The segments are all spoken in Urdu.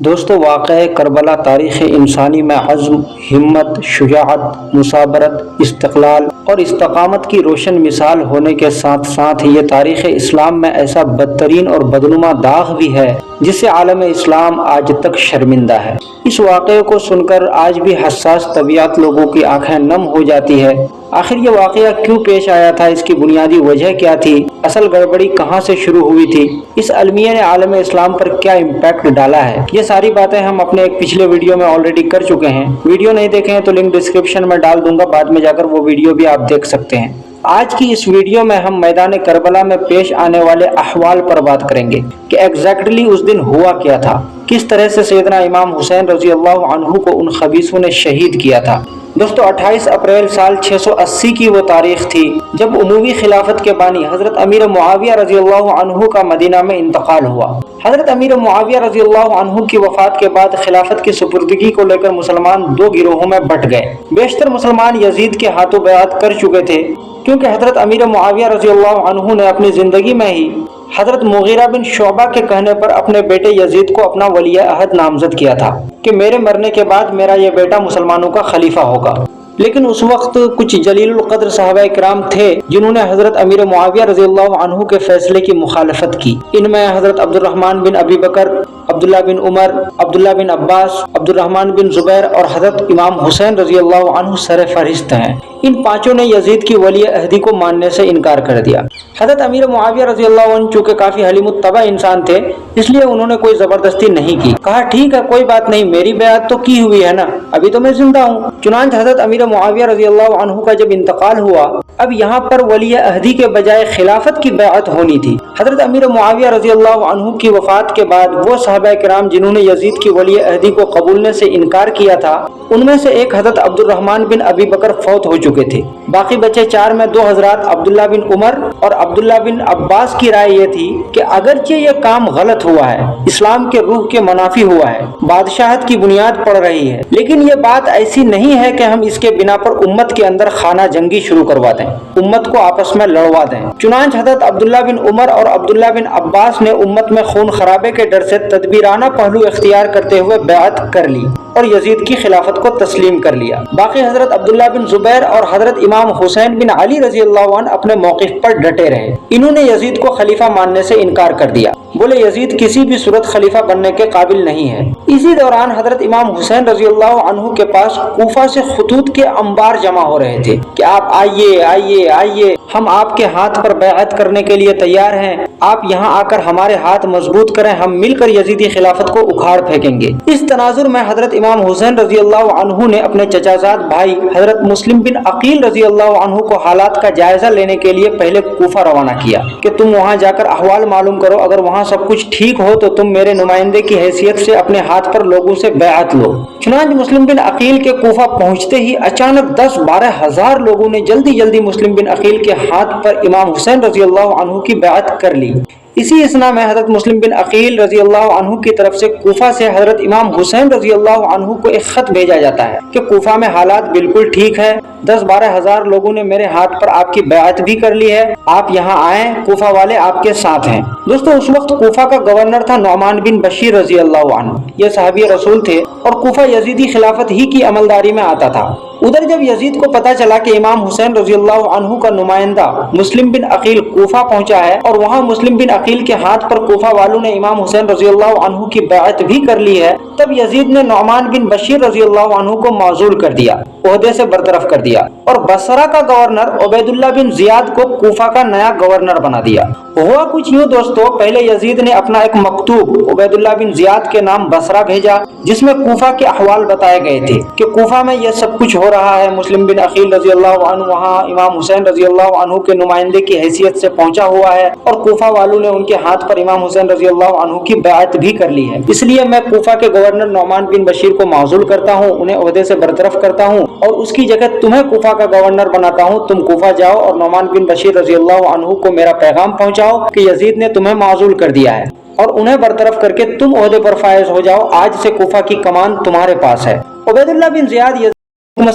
دوستو، واقعہ کربلا تاریخ انسانی میں عزم، ہمت، شجاعت، مثابرت، استقلال اور استقامت کی روشن مثال ہونے کے ساتھ ساتھ یہ تاریخ اسلام میں ایسا بدترین اور بدنما داغ بھی ہے جس سے عالم اسلام آج تک شرمندہ ہے۔ اس واقعے کو سن کر آج بھی حساس طبیعت لوگوں کی آنکھیں نم ہو جاتی ہے۔ آخر یہ واقعہ کیوں پیش آیا تھا؟ اس کی بنیادی وجہ کیا تھی؟ اصل گڑبڑی کہاں سے شروع ہوئی تھی؟ اس المیہ نے عالم اسلام پر کیا امپیکٹ ڈالا ہے؟ یہ ساری باتیں ہم اپنے ایک پچھلے ویڈیو میں آلریڈی کر چکے ہیں۔ ویڈیو نہیں دیکھے ہیں تو لنک ڈسکرپشن میں ڈال دوں گا، بعد میں جا کر وہ ویڈیو بھی آپ دیکھ سکتے ہیں۔ آج کی اس ویڈیو میں ہم میدان کربلا میں پیش آنے والے احوال پر بات کریں گے کہ ایگزیکٹلی اس دن ہوا کیا تھا، کس طرح سے سیدنا امام حسین رضی اللہ عنہ کو ان خبیثوں نے شہید کیا تھا۔ دوستو، 28 اپریل سال 680 کی وہ تاریخ تھی جب عموی خلافت کے بانی حضرت امیر معاویہ رضی اللہ عنہ کا مدینہ میں انتقال ہوا۔ حضرت امیر معاویہ رضی اللہ عنہ کی وفات کے بعد خلافت کی سپردگی کو لے کر مسلمان دو گروہوں میں بٹ گئے۔ بیشتر مسلمان یزید کے ہاتھوں بیعت کر چکے تھے، کیونکہ حضرت امیر معاویہ رضی اللہ عنہ نے اپنی زندگی میں ہی حضرت مغیرہ بن شعبہ کے کہنے پر اپنے بیٹے یزید کو اپنا ولی عہد نامزد کیا تھا کہ میرے مرنے کے بعد میرا یہ بیٹا مسلمانوں کا خلیفہ ہوگا۔ لیکن اس وقت کچھ جلیل القدر صحابہ کرام تھے جنہوں نے حضرت امیر معاویہ رضی اللہ عنہ کے فیصلے کی مخالفت کی۔ ان میں حضرت عبد الرحمن بن ابی بکر، عبداللہ بن عمر، عبداللہ بن عباس، عبد الرحمن بن زبیر اور حضرت امام حسین رضی اللہ عنہ سر فہرست ہیں۔ ان پانچوں نے یزید کی ولی عہدی کو ماننے سے انکار کر دیا۔ حضرت امیر معاویہ رضی اللہ عنہ چونکہ کافی حلیم الطبع انسان تھے، اس لیے انہوں نے کوئی زبردستی نہیں کی۔ کہا ٹھیک ہے، کوئی بات نہیں، میری بیعت تو کی ہوئی ہے نا، ابھی تو میں زندہ ہوں۔ چنانچہ حضرت امیر معاویہ رضی اللہ عنہ کا جب انتقال ہوا، اب یہاں پر ولی عہدی کے بجائے خلافت کی بیعت ہونی تھی۔ حضرت امیر معاویہ رضی اللہ عنہ کی وفات کے بعد وہ صحابہ کرام جنہوں نے یزید کی ولی عہدی کو قبولنے سے انکار کیا تھا، ان میں سے ایک حضرت عبد الرحمن بن ابی بکر فوت ہو چکے تھے۔ باقی بچے چار میں دو حضرات عبداللہ بن عمر اور عبداللہ بن عباس کی رائے یہ تھی کہ اگرچہ یہ کام غلط ہوا ہے، اسلام کے روح کے منافی ہوا ہے، بادشاہت کی بنیاد پڑ رہی ہے، لیکن یہ بات ایسی نہیں ہے کہ ہم اس کے بنا پر امت کے اندر خانہ جنگی شروع کروا دیں، امت کو آپس میں لڑوا دیں۔ چنانچہ حضرت عبداللہ بن عمر اور عبداللہ بن عباس نے امت میں خون خرابے کے ڈر سے تدبیرانہ پہلو اختیار کرتے ہوئے بیعت کر لی اور یزید کی خلافت کو تسلیم کر لیا۔ باقی حضرت عبداللہ بن زبیر اور حضرت امام حسین بن علی رضی اللہ عنہ اپنے موقف پر ڈٹے رہے۔ انہوں نے یزید کو خلیفہ ماننے سے انکار کر دیا، بولے یزید کسی بھی صورت خلیفہ بننے کے قابل نہیں ہے۔ اسی دوران حضرت امام حسین رضی اللہ عنہ کے پاس کوفہ سے خطوط کے انبار جمع ہو رہے تھے کہ آپ آئیے آئیے آئیے، ہم آپ کے ہاتھ پر بیعت کرنے کے لیے تیار ہیں، آپ یہاں آ کر ہمارے ہاتھ مضبوط کریں، ہم مل کر یزیدی خلافت کو اکھاڑ پھینکیں گے۔ اس تناظر میں حضرت امام حسین رضی اللہ عنہ نے اپنے چچا زاد بھائی حضرت مسلم بن عقیل رضی اللہ عنہ کو حالات کا جائزہ لینے کے لیے پہلے کوفہ روانہ کیا کہ تم وہاں جا کر احوال معلوم کرو، اگر وہاں سب کچھ ٹھیک ہو تو تم میرے نمائندے کی حیثیت سے اپنے ہاتھ پر لوگوں سے بیعت لو۔ چنانچہ مسلم بن عقیل کے کوفہ پہنچتے ہی اچانک 10-12 ہزار لوگوں نے جلدی جلدی مسلم بن عقیل کے ہاتھ پر امام حسین رضی اللہ عنہ کی بیعت کر لی۔ اسی اثنا میں حضرت مسلم بن عقیل رضی اللہ عنہ کی طرف سے کوفہ سے حضرت امام حسین رضی اللہ عنہ کو ایک خط بھیجا جاتا ہے کہ کوفہ میں حالات بالکل ٹھیک ہے، 10-12 ہزار لوگوں نے میرے ہاتھ پر آپ کی بیعت بھی کر لی ہے، آپ یہاں آئیں، کوفہ والے آپ کے ساتھ ہیں۔ دوستو، اس وقت کوفہ کا گورنر تھا نعمان بن بشیر رضی اللہ عنہ، یہ صحابی رسول تھے اور کوفہ یزیدی خلافت ہی کی عملداری میں آتا تھا۔ ادھر جب یزید کو پتا چلا کہ امام حسین رضی اللہ عنہ کا نمائندہ مسلم بن عقیل کوفہ پہنچا ہے اور وہاں مسلم بن عقیل کے ہاتھ پر کوفہ والوں نے امام حسین رضی اللہ عنہ کی بیعت بھی کر لی ہے، تب یزید نے نعمان بن بشیر رضی اللہ عنہ کو معزول کر دیا، عہدے سے برطرف کر دیا اور بصرہ کا گورنر عبید اللہ بن زیاد کو کوفہ کا نیا گورنر بنا دیا۔ ہوا کچھ یوں دوستو، پہلے یزید نے اپنا ایک مکتوب عبید اللہ بن زیاد کے نام بصرہ بھیجا جس میں کوفہ کے احوال بتائے گئے تھے کہ کوفہ میں یہ سب کچھ ہو رہا ہے، مسلم بن عقیل رضی اللہ عنہ وہاں امام حسین رضی اللہ عنہ کے نمائندے کی حیثیت سے پہنچا ہوا ہے اور کوفہ والوں نے ان کے ہاتھ پر امام حسین رضی اللہ عنہ کی بیعت بھی کر لی ہے، اس لیے میں کوفہ کے گورنر نعمان بن بشیر کو معزول کرتا ہوں، انہیں عہدے سے برطرف کرتا ہوں اور اس کی جگہ تمہیں کوفہ کا گورنر بناتا ہوں۔ تم کوفہ جاؤ اور نعمان بن بشیر رضی اللہ عنہ کو میرا پیغام پہنچاؤ کہ یزید نے تمہیں معزول کر دیا ہے اور انہیں برطرف کر کے تم عہدے پر فائز ہو جاؤ، آج سے کوفہ کی کمان تمہارے پاس ہے۔ عبید اللہ بن زیاد یزید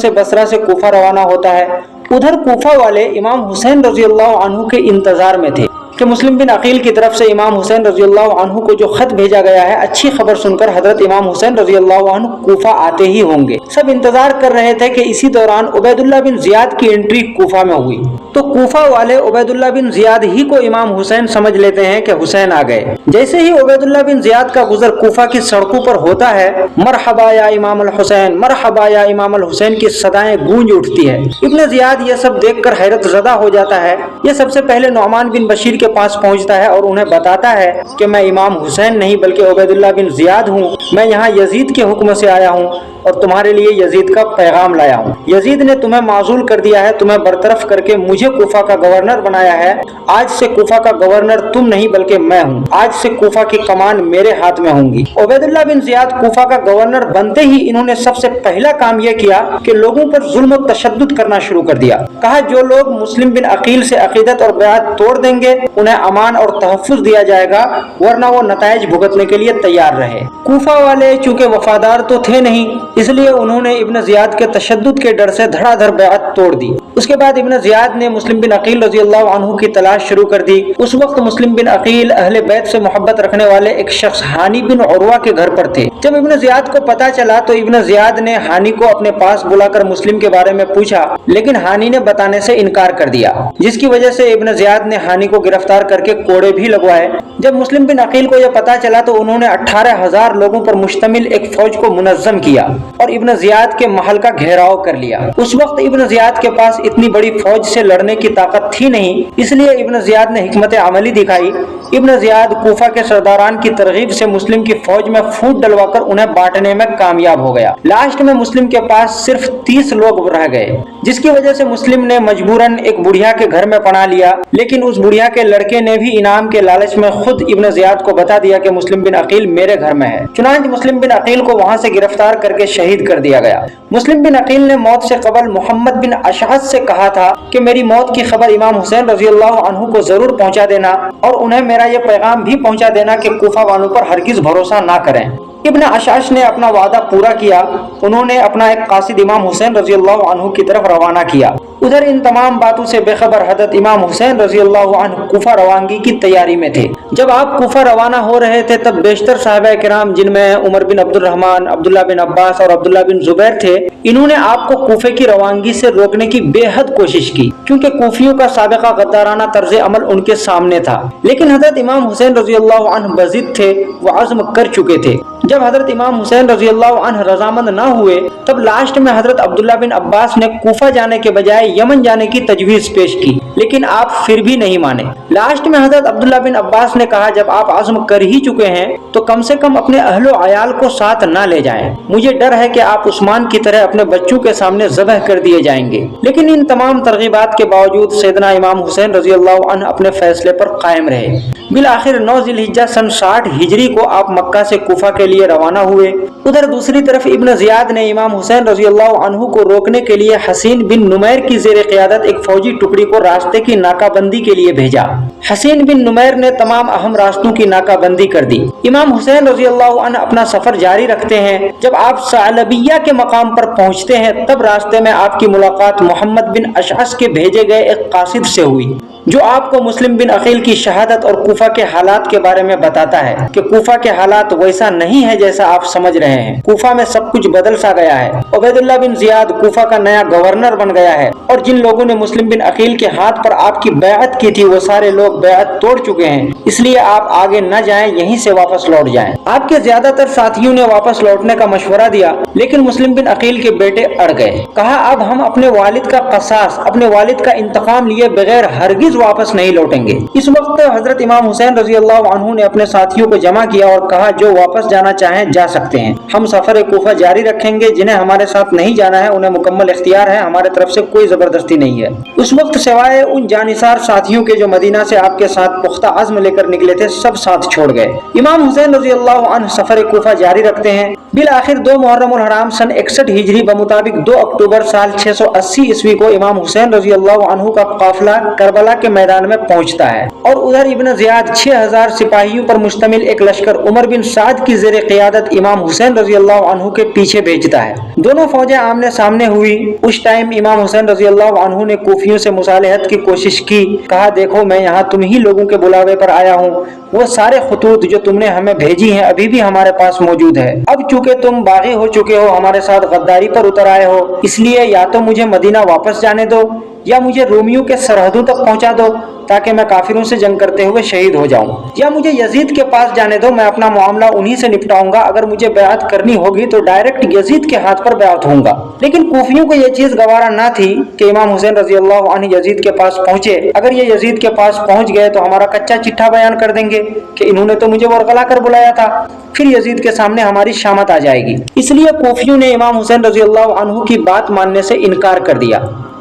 سے بصرہ سے کوفہ روانہ ہوتا ہے۔ ادھر کوفہ والے امام حسین رضی اللہ عنہ کے انتظار میں تھے کہ مسلم بن عقیل کی طرف سے امام حسین رضی اللہ عنہ کو جو خط بھیجا گیا ہے، اچھی خبر سن کر حضرت امام حسین رضی اللہ عنہ کوفہ آتے ہی ہوں گے۔ سب انتظار کر رہے تھے کہ اسی دوران عبید اللہ بن زیاد کی انٹری کوفہ میں ہوئی تو کوفہ والے عبید اللہ بن زیاد ہی کو امام حسین سمجھ لیتے ہیں کہ حسین آ گئے۔ جیسے ہی عبید اللہ بن زیاد کا گزر کوفہ کی سڑکوں پر ہوتا ہے، مرحبا یا امام الحسین، مرحبا یا امام الحسین کی صدائیں گونج اٹھتی ہے۔ ابن زیاد یہ سب دیکھ کر حیرت زدہ ہو جاتا ہے۔ یہ سب سے پہلے نعمان بن بشیر کے پاس پہنچتا ہے اور انہیں بتاتا ہے کہ میں امام حسین نہیں بلکہ عبید اللہ بن زیاد ہوں، میں یہاں یزید کے حکم سے آیا ہوں اور تمہارے لیے یزید کا پیغام لایا ہوں۔ یزید نے تمہیں معزول کر دیا ہے، تمہیں برطرف کر کے مجھے کوفہ کا گورنر بنایا ہے۔ آج سے کوفہ کا گورنر تم نہیں بلکہ میں ہوں۔ آج سے کوفہ کی کمان میرے ہاتھ میں ہوں گی۔ عبید اللہ بن زیاد کوفہ کا گورنر بنتے ہی انہوں نے سب سے پہلا کام یہ کیا کہ لوگوں پر ظلم و تشدد کرنا شروع کر دیا۔ کہا جو لوگ مسلم بن عقیل سے عقیدت اور بیعت توڑ دیں گے انہیں امان اور تحفظ دیا جائے گا، ورنہ وہ نتائج بھگتنے کے لیے تیار رہے۔ کوفہ والے چونکہ وفادار تو تھے نہیں، اس لیے انہوں نے ابن زیاد کے تشدد کے ڈر سے دھڑا دھڑ بیعت توڑ دی۔ اس کے بعد ابن زیاد نے مسلم بن عقیل رضی اللہ عنہ کی تلاش شروع کر دی۔ اس وقت مسلم بن عقیل اہل بیت سے محبت رکھنے والے ایک شخص ہانی بن عروہ کے گھر پر تھے۔ جب ابن زیاد کو پتا چلا تو ابن زیاد نے ہانی کو اپنے پاس بلا کر مسلم کے بارے میں پوچھا، لیکن ہانی نے بتانے سے انکار کر دیا، جس کی وجہ سے ابن زیاد نے ہانی کو گرفتار کر کے کوڑے بھی لگوائے۔ جب مسلم بن عقیل کو یہ پتا چلا تو انہوں نے 18,000 لوگوں پر مشتمل ایک فوج کو منظم کیا اور ابن زیاد کے محل کا گھیراؤ کر لیا۔ اس وقت ابن زیاد کے پاس اتنی بڑی فوج سے لڑنے کی طاقت تھی نہیں، اس لیے ابن زیاد نے حکمت عملی دکھائی۔ ابن زیاد کوفہ کے سرداران کی ترغیب سے مسلم کی فوج میں پھوٹ ڈلوا کر انہیں بانٹنے میں کامیاب ہو گیا۔ لاسٹ میں مسلم کے پاس صرف 30 لوگ رہ گئے، جس کی وجہ سے مسلم نے مجبوراً ایک بڑھیا کے گھر میں پناہ لیا، لیکن اس بڑھیا کے لڑکے نے بھی انعام کے لالچ میں خود ابن زیاد کو بتا دیا کہ مسلم بن عقیل میرے گھر میں ہے۔ چنانچہ مسلم بن عقیل کو وہاں سے گرفتار کر کے شہید کر دیا گیا۔ مسلم بن عقیل نے موت سے قبل محمد بن اشعث سے کہا تھا کہ میری موت کی خبر امام حسین رضی اللہ عنہ کو ضرور پہنچا دینا اور انہیں میرا یہ پیغام بھی پہنچا دینا کہ کوفہ والوں پر ہرگز بھروسہ نہ کریں۔ ابن اشعث نے اپنا وعدہ پورا کیا۔ انہوں نے اپنا ایک قاصد امام حسین رضی اللہ عنہ کی طرف روانہ کیا۔ ادھر ان تمام باتوں سے بے خبر حضرت امام حسین رضی اللہ عنہ کوفہ روانگی کی تیاری میں تھے۔ جب آپ کوفہ روانہ ہو رہے تھے تب بیشتر صحابہ کرام، جن میں عمر بن عبد الرحمن، عبداللہ بن عباس اور عبداللہ بن زبیر تھے، انہوں نے آپ کو کوفے کی روانگی سے روکنے کی بے حد کوشش کی، کیونکہ کوفیوں کا سابقہ غدارانہ طرز عمل ان کے سامنے تھا۔ لیکن حضرت امام حسین رضی اللہ عنہ بضد تھے، وہ عزم کر چکے تھے۔ جب حضرت امام حسین رضی اللہ عنہ رضامند نہ ہوئے تب لاسٹ میں حضرت عبداللہ بن عباس نے کوفہ جانے کے بجائے یمن جانے کی تجویز پیش کی، لیکن آپ پھر بھی نہیں مانے۔ لاسٹ میں حضرت عبداللہ بن عباس نے کہا جب آپ عزم کر ہی چکے ہیں تو کم سے کم اپنے اہل و عیال کو ساتھ نہ لے جائیں، مجھے ڈر ہے کہ آپ عثمان کی طرح اپنے بچوں کے سامنے ذبح کر دیے جائیں گے۔ لیکن ان تمام ترغیبات کے باوجود سیدنا امام حسین رضی اللہ عنہ اپنے فیصلے پر قائم رہے۔ بالآخر 9 ذی الحجہ سن 60 ہجری کو آپ مکہ سے کوفہ کے لیے روانہ ہوئے۔ ادھر دوسری طرف ابن زیاد نے امام حسین رضی اللہ عنہ کو روکنے کے لیے حسین بن نمیر کی زیر قیادت ایک فوجی ٹکڑی کو راستے کی ناکہ بندی کے لیے بھیجا۔ حسین بن نمیر نے تمام اہم راستوں کی ناکہ بندی کر دی۔ امام حسین رضی اللہ عنہ اپنا سفر جاری رکھتے ہیں۔ جب آپ ثعلبیہ کے مقام پر پہنچتے ہیں تب راستے میں آپ کی ملاقات محمد بن اشعث کے بھیجے گئے ایک قاصد سے ہوئی، جو آپ کو مسلم بن عقیل کی شہادت اور کوفہ کے حالات کے بارے میں بتاتا ہے کہ کوفہ کے حالات ویسا نہیں ہے جیسا آپ سمجھ رہے ہیں۔ کوفہ میں سب کچھ بدل سا گیا ہے۔ عبید اللہ بن زیاد کوفہ کا نیا گورنر بن گیا ہے اور جن لوگوں نے مسلم بن عقیل کے ہاتھ پر آپ کی بیعت کی تھی وہ سارے لوگ بیعت توڑ چکے ہیں، اس لیے آپ آگے نہ جائیں، یہیں سے واپس لوٹ جائیں۔ آپ کے زیادہ تر ساتھیوں نے واپس لوٹنے کا مشورہ دیا، لیکن مسلم بن عقیل کے بیٹے اڑ گئے۔ کہا اب ہم اپنے والد کا قصاص، اپنے والد کا انتقام لیے بغیر ہرگز واپس نہیں لوٹیں گے۔ اس وقت حضرت امام حسین رضی اللہ عنہ نے اپنے ساتھیوں کو جمع کیا اور کہا جو واپس جانا چاہیں جا سکتے ہیں، ہم سفر کوفہ جاری رکھیں گے، جنہیں ہمارے ساتھ نہیں جانا ہے انہیں مکمل اختیار ہے، ہمارے طرف سے کوئی زبردستی نہیں ہے۔ اس وقت سوائے ان جانثار ساتھیوں کے جو مدینہ سے آپ کے ساتھ پختہ عزم لے کر نکلے تھے، سب ساتھ چھوڑ گئے۔ امام حسین رضی اللہ عنہ سفر کوفہ جاری رکھتے ہیں۔ بالآخر 2 محرم الحرام سن 61 ہجری بمطابق 2 اکتوبر سال 680 عیسوی کو امام حسین رضی اللہ عنہ کا قافلہ کربلا کے کے میدان میں پہنچتا ہے اور ادھر ابن زیاد 6000 سپاہیوں پر مشتمل ایک لشکر عمر بن سعد کی زیر قیادت امام حسین رضی اللہ عنہ کے پیچھے بھیجتا ہے۔ دونوں فوجیں آمنے سامنے ہوئی۔ اس ٹائم امام حسین رضی اللہ عنہ نے کوفیوں سے مصالحت کی کوشش کی، کہا دیکھو میں یہاں تم ہی لوگوں کے بلاوے پر آیا ہوں، وہ سارے خطوط جو تم نے ہمیں بھیجی ہیں ابھی بھی ہمارے پاس موجود ہے۔ اب چونکہ تم باغی ہو چکے ہو، ہمارے ساتھ غداری پر اتر آئے ہو، اس لیے یا تو مجھے مدینہ واپس جانے دو یا مجھے رومیوں کے سرحدوں تک پہنچا دو تاکہ میں کافروں سے جنگ کرتے ہوئے شہید ہو جاؤں، یا مجھے یزید کے پاس جانے دو، میں اپنا معاملہ انہی سے نپٹاؤں گا، اگر مجھے بیعت کرنی ہوگی تو ڈائریکٹ یزید کے ہاتھ پر بیعت ہوں گا۔ لیکن کوفیوں کو یہ چیز گوارا نہ تھی کہ امام حسین رضی اللہ عنہ یزید کے پاس پہنچے۔ اگر یہ یزید کے پاس پہنچ گئے تو ہمارا کچا چٹھا بیان کر دیں گے کہ انہوں نے تو مجھے ورغلا کر بلایا تھا، پھر یزید کے سامنے ہماری شامت آ جائے گی۔ اس لیے کوفیوں نے امام حسین رضی اللہ عنہ کی بات ماننے سے انکار کر دیا،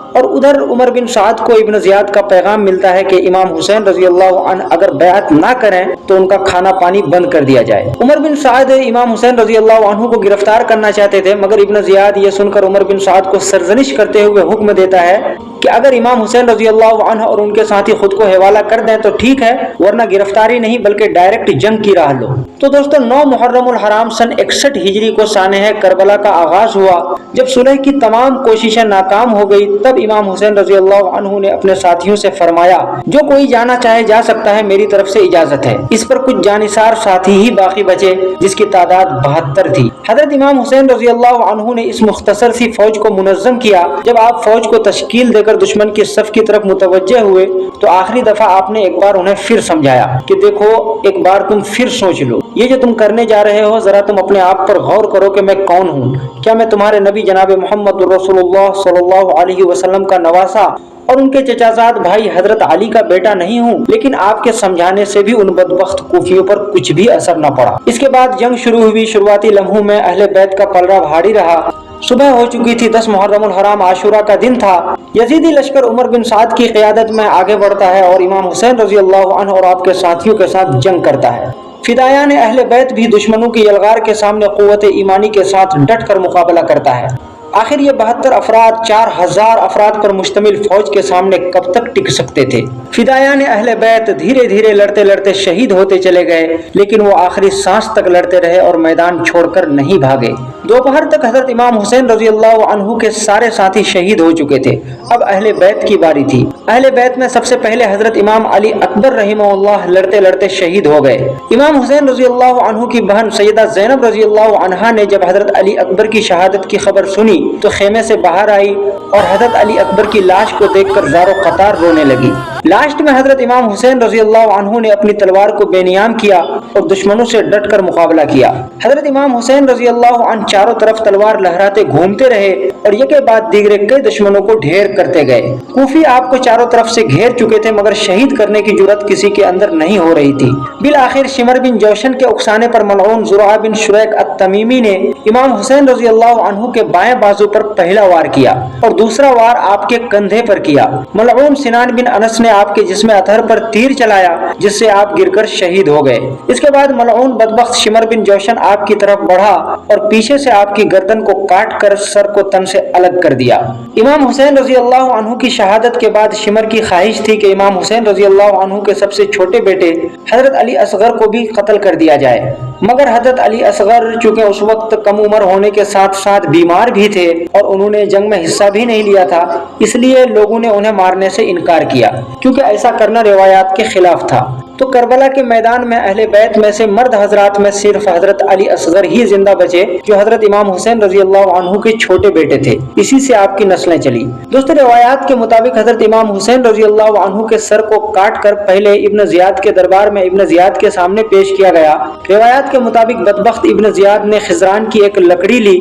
اور ادھر عمر بن سعد کو ابن زیاد کا پیغام ملتا ہے کہ امام حسین رضی اللہ عنہ اگر بیعت نہ کریں تو ان کا کھانا پانی بند کر دیا جائے۔ عمر بن سعد امام حسین رضی اللہ عنہ کو گرفتار کرنا چاہتے تھے، مگر ابن زیاد یہ سن کر عمر بن سعد کو سرزنش کرتے ہوئے حکم دیتا ہے کہ اگر امام حسین رضی اللہ عنہ اور ان کے ساتھی خود کو حوالہ کر دیں تو ٹھیک ہے، ورنہ گرفتاری نہیں بلکہ ڈائریکٹ جنگ کی راہ لو۔ تو دوستو 9 محرم الحرام سن 61 ہجری کو سانحہ کربلا کا آغاز ہوا۔ جب صلح کی تمام کوششیں ناکام ہو گئی تب امام حسین رضی اللہ عنہ نے اپنے ساتھیوں سے فرمایا جو کوئی جانا چاہے جا سکتا ہے، میری طرف سے اجازت ہے۔ اس پر کچھ جانثار ساتھی ہی باقی بچے جس کی تعداد 72 تھی۔ حضرت امام حسین رضی اللہ عنہ نے اس مختصر سی فوج کو منظم کیا۔ جب آپ فوج کو تشکیل دے کر دشمن کی صف کی طرف متوجہ ہوئے تو آخری دفعہ آپ نے ایک بار انہیں پھر سمجھایا کہ دیکھو ایک بار تم پھر سوچ لو، یہ جو تم کرنے جا رہے ہو ذرا تم اپنے آپ پر غور کرو کہ میں کون ہوں۔ کیا میں تمہارے نبی جناب محمد رسول اللہ صلی اللہ علیہ وسلم کا نواسا اور ان کے چچا زاد بھائی حضرت علی کا بیٹا نہیں ہوں؟ لیکن آپ کے سمجھانے سے بھی ان بدبخت کوفیوں پر کچھ بھی اثر نہ پڑا۔ اس کے بعد جنگ شروع ہوئی۔ شروعاتی لمحوں میں اہل بیت کا پلڑا بھاری رہا۔ صبح ہو چکی تھی، 10 محرم الحرام عاشورہ کا دن تھا۔ یزیدی لشکر عمر بن سعد کی قیادت میں آگے بڑھتا ہے اور امام حسین رضی اللہ عنہ اور آپ کے ساتھیوں کے ساتھ جنگ کرتا ہے۔ فدایان اہل بیت بھی دشمنوں کی یلغار کے سامنے قوت ایمانی کے ساتھ ڈٹ کر مقابلہ کرتا ہے۔ آخر یہ 72 افراد 4000 افراد پر مشتمل فوج کے سامنے کب تک ٹک سکتے تھے؟ فدایان اہل بیت دھیرے دھیرے لڑتے لڑتے شہید ہوتے چلے گئے، لیکن وہ آخری سانس تک لڑتے رہے اور میدان چھوڑ کر نہیں بھاگے۔ دوپہر تک حضرت امام حسین رضی اللہ عنہ کے سارے ساتھی شہید ہو چکے تھے۔ اب اہل بیت کی باری تھی۔ اہل بیت میں سب سے پہلے حضرت امام علی اکبر رحمہ اللہ لڑتے لڑتے شہید ہو گئے۔ امام حسین رضی اللہ عنہ کی بہن سیدہ زینب رضی اللہ عنہا نے جب حضرت علی اکبر کی شہادت کی خبر سنی تو خیمے سے باہر آئی اور حضرت علی اکبر کی لاش کو دیکھ کر زار و قطار رونے لگی۔ لاسٹ میں حضرت امام حسین رضی اللہ عنہ نے اپنی تلوار کو بے نیام کیا اور دشمنوں سے ڈٹ کر مقابلہ کیا۔ حضرت امام حسین رضی اللہ عنہ چاروں طرف تلوار لہراتے گھومتے رہے اور یکے بعد دیگرے کئی دشمنوں کو ڈھیر کرتے گئے۔ کوفی آپ کو چاروں طرف سے گھیر چکے تھے مگر شہید کرنے کی جرأت کسی کے اندر نہیں ہو رہی تھی۔ بالآخر شمر بن جوشن کے اکسانے پر ملعون زرعہ بن شریک التمیمی نے امام حسین رضی اللہ عنہ کے بائیں بازو پر پہلا وار کیا اور دوسرا وار آپ کے کندھے پر کیا۔ ملعون سنان بن انس نے آپ کے جسم اطہر پر تیر چلایا جس سے آپ گر کر شہید ہو گئے۔ اس کے بعد ملعون بدبخت شمر بن جوشن آپ کی طرف بڑھا اور پیچھے سے آپ کی گردن کو کاٹ کر سر کو تن سے الگ کر دیا۔ امام حسین رضی اللہ عنہ کی شہادت کے بعد شمر کی خواہش تھی کہ امام حسین رضی اللہ عنہ کے سب سے چھوٹے بیٹے حضرت علی اصغر کو بھی قتل کر دیا جائے، مگر حضرت علی اصغر چونکہ اس وقت کم عمر ہونے کے ساتھ ساتھ بیمار بھی تھے اور انہوں نے جنگ میں حصہ بھی نہیں لیا تھا، اس لیے لوگوں نے انہیں مارنے سے انکار کیا کیونکہ ایسا کرنا روایات کے خلاف تھا۔ تو کربلا کے میدان میں اہل بیت میں سے مرد حضرات میں صرف حضرت علی اصغر ہی زندہ بچے جو حضرت امام حسین رضی اللہ عنہ کے چھوٹے بیٹے تھے، اسی سے آپ کی نسلیں چلی۔ دوستو روایات کے مطابق حضرت امام حسین رضی اللہ عنہ کے سر کو کاٹ کر پہلے ابن زیاد کے دربار میں ابن زیاد کے سامنے پیش کیا گیا۔ روایات کے مطابق بدبخت ابن زیاد نے خضران کی ایک لکڑی لی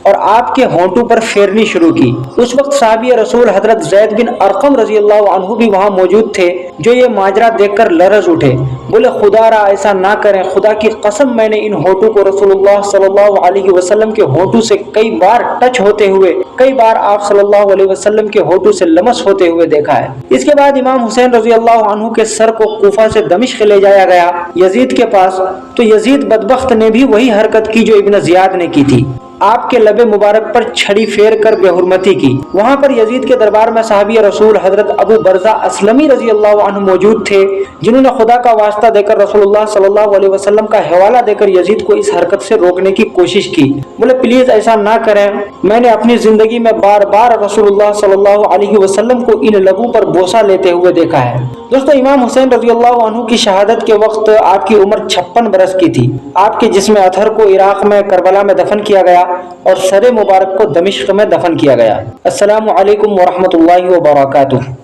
اور آپ کے ہونٹوں پر پھیرنی شروع کی۔ اس وقت صحابی رسول حضرت زید بن ارقم رضی اللہ عنہ بھی وہاں موجود تھے جو یہ ماجرا دیکھ کر لرز اٹھے، بولے خدا را ایسا نہ کریں، خدا کی قسم میں نے ان ہونٹوں کو رسول اللہ صلی اللہ علیہ وسلم کے ہونٹوں سے کئی بار ٹچ ہوتے ہوئے، کئی بار آپ صلی اللہ علیہ وسلم کے ہونٹوں سے لمس ہوتے ہوئے دیکھا ہے۔ اس کے بعد امام حسین رضی اللہ عنہ کے سر کو کوفہ سے دمشق لے جایا گیا یزید کے پاس، تو یزید بدبخت نے بھی وہی حرکت کی جو ابن زیاد نے کی تھی۔ آپ کے لب مبارک پر چھڑی پھیر کر بے حرمتی کی۔ وہاں پر یزید کے دربار میں صحابی رسول حضرت ابو برزہ اسلمی رضی اللہ عنہ موجود تھے، جنہوں نے خدا کا واسطہ دے کر رسول اللہ صلی اللہ علیہ وسلم کا حوالہ دے کر یزید کو اس حرکت سے روکنے کی کوشش کی۔ بولے پلیز ایسا نہ کریں، میں نے اپنی زندگی میں بار بار رسول اللہ صلی اللہ علیہ وسلم کو ان لبوں پر بوسہ لیتے ہوئے دیکھا ہے۔ دوستو، امام حسین رضی اللہ عنہ کی شہادت کے وقت آپ کی عمر 56 برس کی تھی۔ آپ کے جسم اطہر کو عراق میں کربلا میں دفن کیا گیا اور سر مبارک کو دمشق میں دفن کیا گیا۔ السلام علیکم ورحمۃ اللہ وبرکاتہ۔